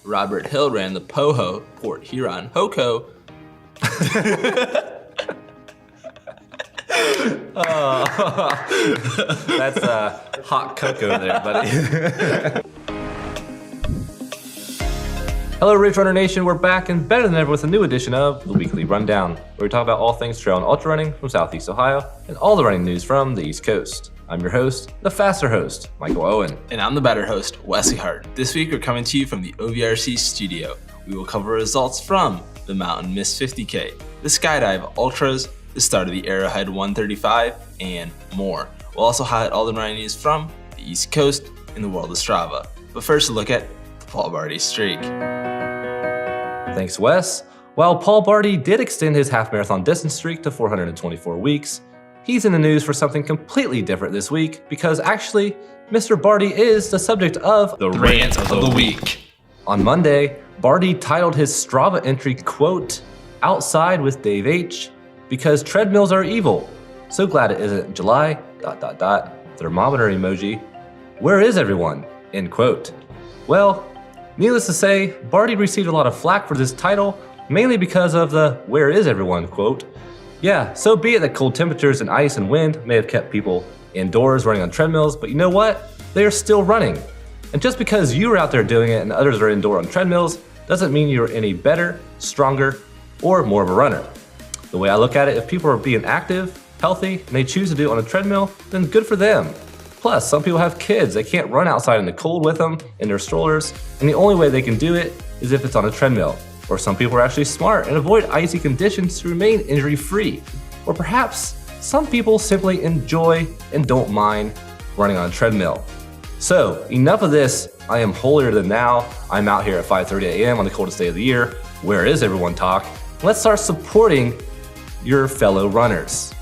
Robert Hill ran the POHO, Port Huron HOCO. That's hot cocoa there, buddy. Hello, Ridge Runner Nation. We're back and better than ever with a new edition of the Weekly Rundown, where we talk about all things trail and ultra running from Southeast Ohio and all the running news from the East Coast. I'm your host, the faster host, Michael Owen. And I'm the better host, Wesley Hart. This week we're coming to you from the OVRC studio. We will cover results from the Mountain Mist 50K, the Skydive Ultras, the start of the Arrowhead 135, and more. We'll also highlight all the running news from the East Coast and the world of Strava. But first, a look at the Paul Barty streak. Thanks, Wes. While Paul Barty did extend his half marathon distance streak to 424 weeks, he's in the news for something completely different this week because actually, Mr. Barty is the subject of the rant of the week. On Monday, Barty titled his Strava entry, quote, "Outside with Dave H, because treadmills are evil. So glad it isn't July, ... thermometer emoji. Where is everyone?" End quote. Well, needless to say, Barty received a lot of flack for this title, mainly because of the "where is everyone" quote. Yeah, so be it that cold temperatures and ice and wind may have kept people indoors running on treadmills, but you know what? They are still running. And just because you are out there doing it and others are indoor on treadmills doesn't mean you're any better, stronger, or more of a runner. The way I look at it, if people are being active, healthy, and they choose to do it on a treadmill, then good for them. Plus, some people have kids. They can't run outside in the cold with them in their strollers, and the only way they can do it is if it's on a treadmill. Or some people are actually smart and avoid icy conditions to remain injury-free. Or perhaps some people simply enjoy and don't mind running on a treadmill. So, enough of this, I am holier than thou. I'm out here at 5:30 a.m. on the coldest day of the year. Where is everyone talk? Let's start supporting your fellow runners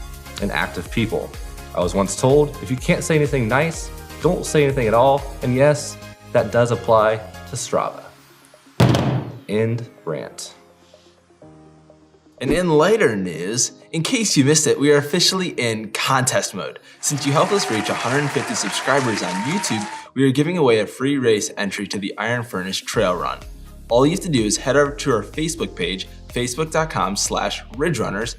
and active people. I was once told, if you can't say anything nice, don't say anything at all. And yes, that does apply to Strava. End rant. And in lighter news, in case you missed it, we are officially in contest mode. Since you helped us reach 150 subscribers on YouTube, we are giving away a free race entry to the Iron Furnace Trail Run. All you have to do is head over to our Facebook page, facebook.com/ridgerunners.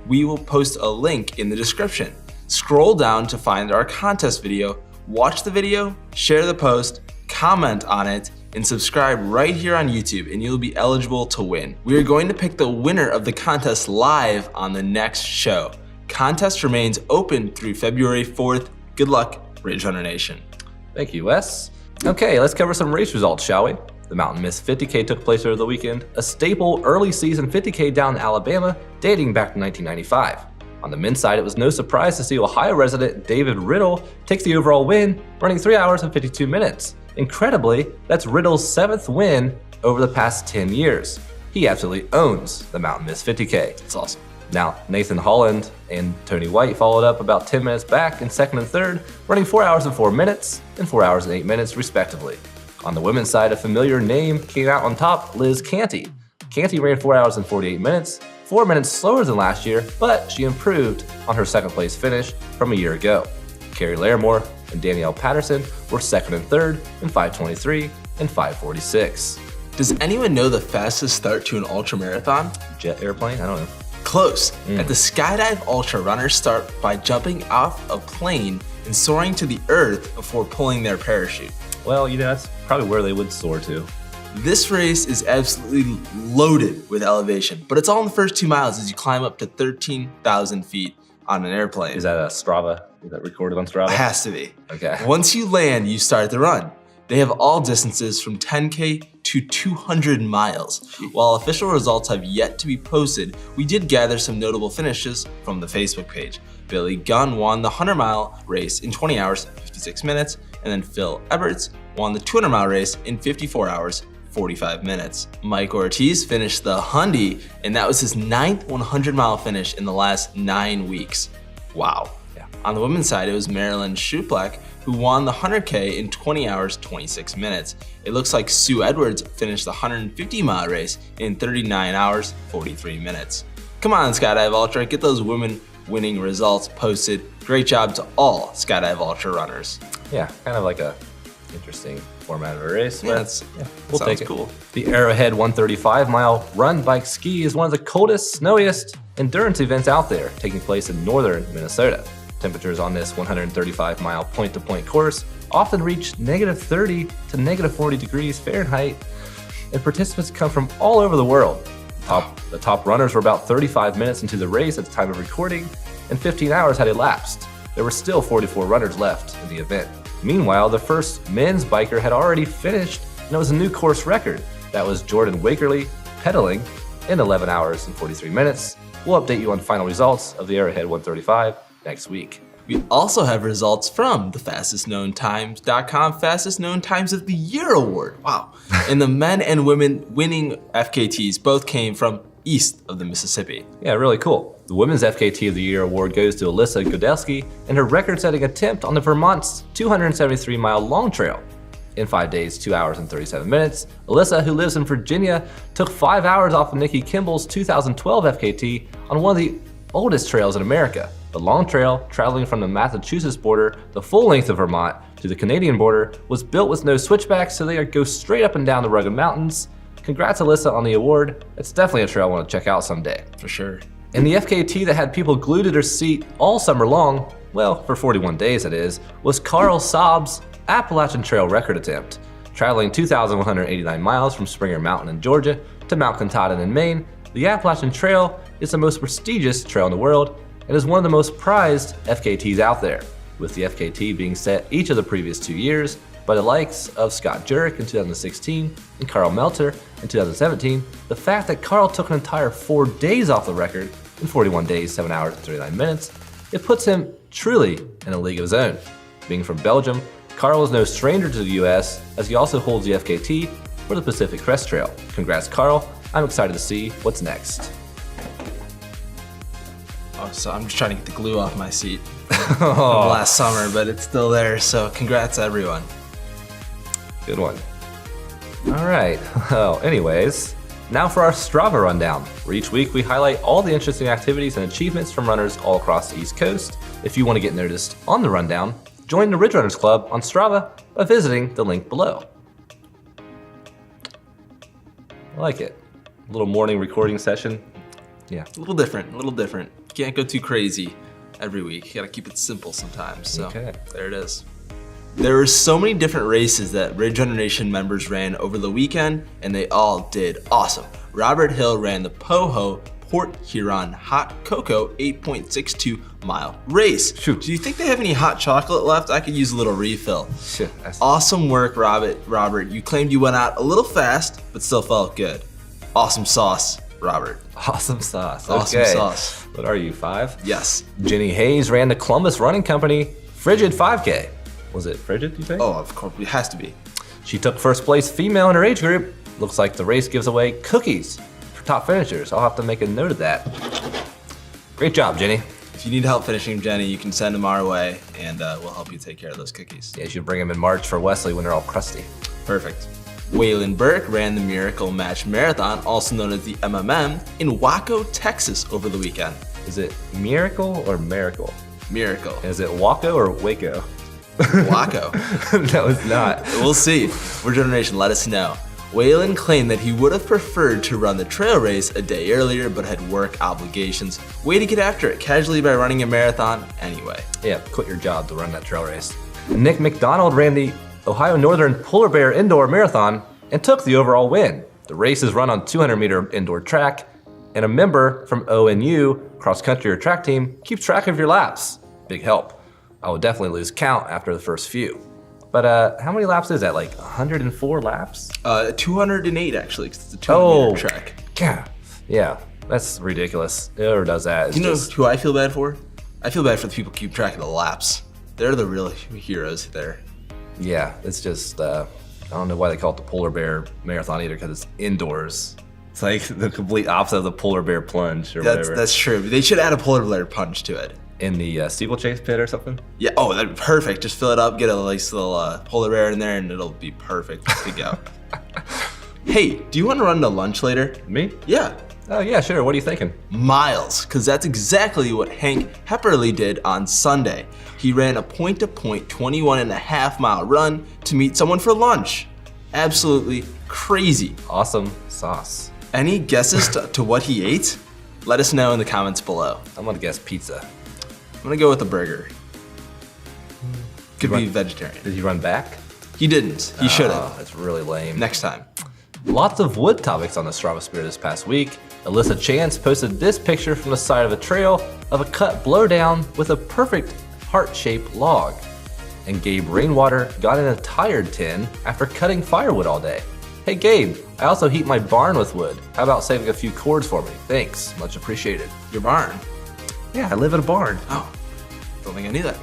We will post a link in the description. Scroll down to find our contest video, watch the video, share the post, comment on it, and subscribe right here on YouTube, and you'll be eligible to win. We are going to pick the winner of the contest live on the next show. Contest remains open through February 4th. Good luck, Ridge Runner Nation. Thank you, Wes. Okay, let's cover some race results, shall we? The Mountain Mist 50K took place over the weekend, a staple early season 50K down in Alabama dating back to 1995. On the men's side, it was no surprise to see Ohio resident David Riddle takes the overall win, running 3 hours and 52 minutes. Incredibly, that's Riddle's 7th win over the past 10 years. He absolutely owns the Mountain Mist 50K. It's awesome. Now, Nathan Holland and Tony White followed up about 10 minutes back in second and third, running 4 hours and 4 minutes and 4 hours and 8 minutes respectively. On the women's side, a familiar name came out on top, Liz Canty. Canty ran 4 hours and 48 minutes, 4 minutes slower than last year, but she improved on her second place finish from a year ago. Carrie Larimore and Danielle Patterson were second and third in 5:23 and 5:46. Does anyone know the fastest start to an ultra marathon? Jet airplane? I don't know. Close. At the Skydive Ultra, runners start by jumping off a plane and soaring to the earth before pulling their parachute. Well, that's probably where they would soar to. This race is absolutely loaded with elevation, but it's all in the first 2 miles as you climb up to 13,000 feet on an airplane. Is that a Strava? Is that recorded on Strava? It has to be. Okay. Once you land, you start the run. They have all distances from 10K to 200 miles. While official results have yet to be posted, we did gather some notable finishes from the Facebook page. Billy Gunn won the 100-mile race in 20 hours, 56 minutes, and then Phil Eberts won the 200-mile race in 54 hours, 45 minutes. Mike Ortiz finished the Hundy, and that was his 9th 100-mile finish in the last 9 weeks. Wow. Yeah. On the women's side, it was Marilyn Shuplak who won the 100K in 20 hours, 26 minutes. It looks like Sue Edwards finished the 150-mile race in 39 hours, 43 minutes. Come on, Skydive Ultra, get those women winning results posted. Great job to all Skydive Ultra runners. Yeah, kind of like a interesting format of a race. Yeah, But we'll sounds take it. cool. The Arrowhead 135-mile run bike ski is one of the coldest, snowiest endurance events out there, taking place in northern Minnesota. Temperatures on this 135-mile point-to-point course often reach -30 to -40 degrees Fahrenheit, and participants come from all over the world. The top runners were about 35 minutes into the race at the time of recording, and 15 hours had elapsed. There were still 44 runners left in the event. Meanwhile, the first men's biker had already finished, and it was a new course record. That was Jordan Wakerly pedaling in 11 hours and 43 minutes. We'll update you on final results of the Arrowhead 135 next week. We also have results from the fastestknowntimes.com Fastest Known Times of the Year Award. Wow. And the men and women winning FKTs both came from east of the Mississippi. Yeah, really cool. The Women's FKT of the Year award goes to Alyssa Godelski and her record-setting attempt on the Vermont's 273-mile long trail. In 5 days, 2 hours and 37 minutes, Alyssa, who lives in Virginia, took 5 hours off of Nikki Kimball's 2012 FKT on one of the oldest trails in America. The long trail, traveling from the Massachusetts border the full length of Vermont to the Canadian border, was built with no switchbacks, so they go straight up and down the rugged mountains. Congrats, Alyssa, on the award. It's definitely a trail I want to check out someday. For sure. And the FKT that had people glued to their seat all summer long, well, for 41 days that is, was Carl Saab's Appalachian Trail record attempt. Traveling 2,189 miles from Springer Mountain in Georgia to Mount Katahdin in Maine, the Appalachian Trail is the most prestigious trail in the world and is one of the most prized FKTs out there, with the FKT being set each of the previous 2 years by the likes of Scott Jurek in 2016 and Carl Melter in 2017. The fact that Carl took an entire 4 days off the record in 41 days, 7 hours and 39 minutes, it puts him truly in a league of his own. Being from Belgium, Carl is no stranger to the US, as he also holds the FKT for the Pacific Crest Trail. Congrats, Carl. I'm excited to see what's next. Oh, so I'm just trying to get the glue off my seat from last summer, but it's still there, so congrats everyone. Good one. All right, well, anyways, now for our Strava rundown, where each week we highlight all the interesting activities and achievements from runners all across the East Coast. If you want to get noticed on the rundown, join the Ridge Runners Club on Strava by visiting the link below. I like it. A little morning recording session. Yeah. A little different, a little different. Can't go too crazy every week. You gotta keep it simple sometimes, so Okay. There it is. There were so many different races that Ridge Runner Nation members ran over the weekend, and they all did awesome. Robert Hill ran the Poho Port Huron Hot Cocoa 8.62 mile race. Shoot. Do you think they have any hot chocolate left? I could use a little refill. Shit, Awesome work, Robert. You claimed you went out a little fast, but still felt good. Awesome sauce, Robert. Awesome sauce. Awesome Okay. sauce. What are you, 5? Yes. Jenny Hayes ran the Columbus Running Company Frigid 5K. Was it Frigid, you think? Oh, of course, it has to be. She took first place female in her age group. Looks like the race gives away cookies for top finishers. I'll have to make a note of that. Great job, Jenny. If you need help finishing, Jenny, you can send them our way, and we'll help you take care of those cookies. Yeah, you should bring them in March for Wesley when they're all crusty. Perfect. Waylon Burke ran the Miracle Match Marathon, also known as the MMM, in Waco, Texas over the weekend. Is it Miracle or Miracle? Miracle. Is it Waco or Waco? Waco. No, it's not. We'll see. Ridge Runner Nation, let us know. Waylon claimed that he would have preferred to run the trail race a day earlier, but had work obligations. Way to get after it casually by running a marathon anyway. Yeah, quit your job to run that trail race. Nick McDonald ran the Ohio Northern Polar Bear Indoor Marathon and took the overall win. The race is run on 200-meter indoor track, and a member from ONU, cross country or track team, keeps track of your laps. Big help. I would definitely lose count after the first few. But how many laps is that? Like 104 laps? 208 actually, because it's a 200-meter track. Yeah, that's ridiculous. Whoever does that is You know just... who I feel bad for? I feel bad for the people who keep track of the laps. They're the real heroes there. Yeah, it's just, I don't know why they call it the Polar Bear Marathon either, because it's indoors. It's like the complete opposite of the Polar Bear Plunge or whatever. That's true. They should add a polar bear punch to it. In the steeplechase pit or something? Yeah, oh, that'd be perfect. Just fill it up, get a nice little polar bear in there, and it'll be perfect to go. Hey, do you want to run to lunch later? Me? Yeah. Oh yeah, sure. What are you thinking? Miles, because that's exactly what Hank Hepperly did on Sunday. He ran a point-to-point 21.5-mile run to to meet someone for lunch. Absolutely crazy. Awesome sauce. Any guesses to what he ate? Let us know in the comments below. I'm gonna guess pizza. I'm gonna go with a burger. Could be vegetarian. Did he run back? He didn't. He should have. That's really lame. Next time. Lots of wood topics on the Strava Spirit this past week. Alyssa Chance posted this picture from the side of a trail of a cut blowdown with a perfect heart-shaped log. And Gabe Rainwater got in a tired tin after cutting firewood all day. Hey Gabe, I also heat my barn with wood. How about saving a few cords for me? Thanks, much appreciated. Your barn. Yeah, I live in a barn. Oh, don't think I knew that.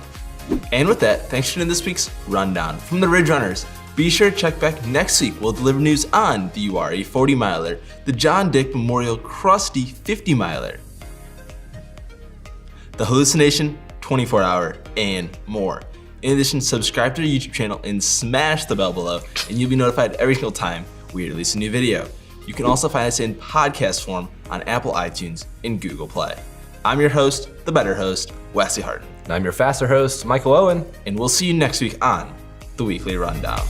And with that, thanks for tuning in this week's Rundown from the Ridge Runners. Be sure to check back next week. We'll deliver news on the URA 40 miler, the John Dick Memorial Krusty 50 miler, the Hallucination 24 hour, and more. In addition, subscribe to our YouTube channel and smash the bell below, and you'll be notified every single time we release a new video. You can also find us in podcast form on Apple iTunes and Google Play. I'm your host, the better host, Wesley Harden. And I'm your faster host, Michael Owen. And we'll see you next week on the Weekly Rundown.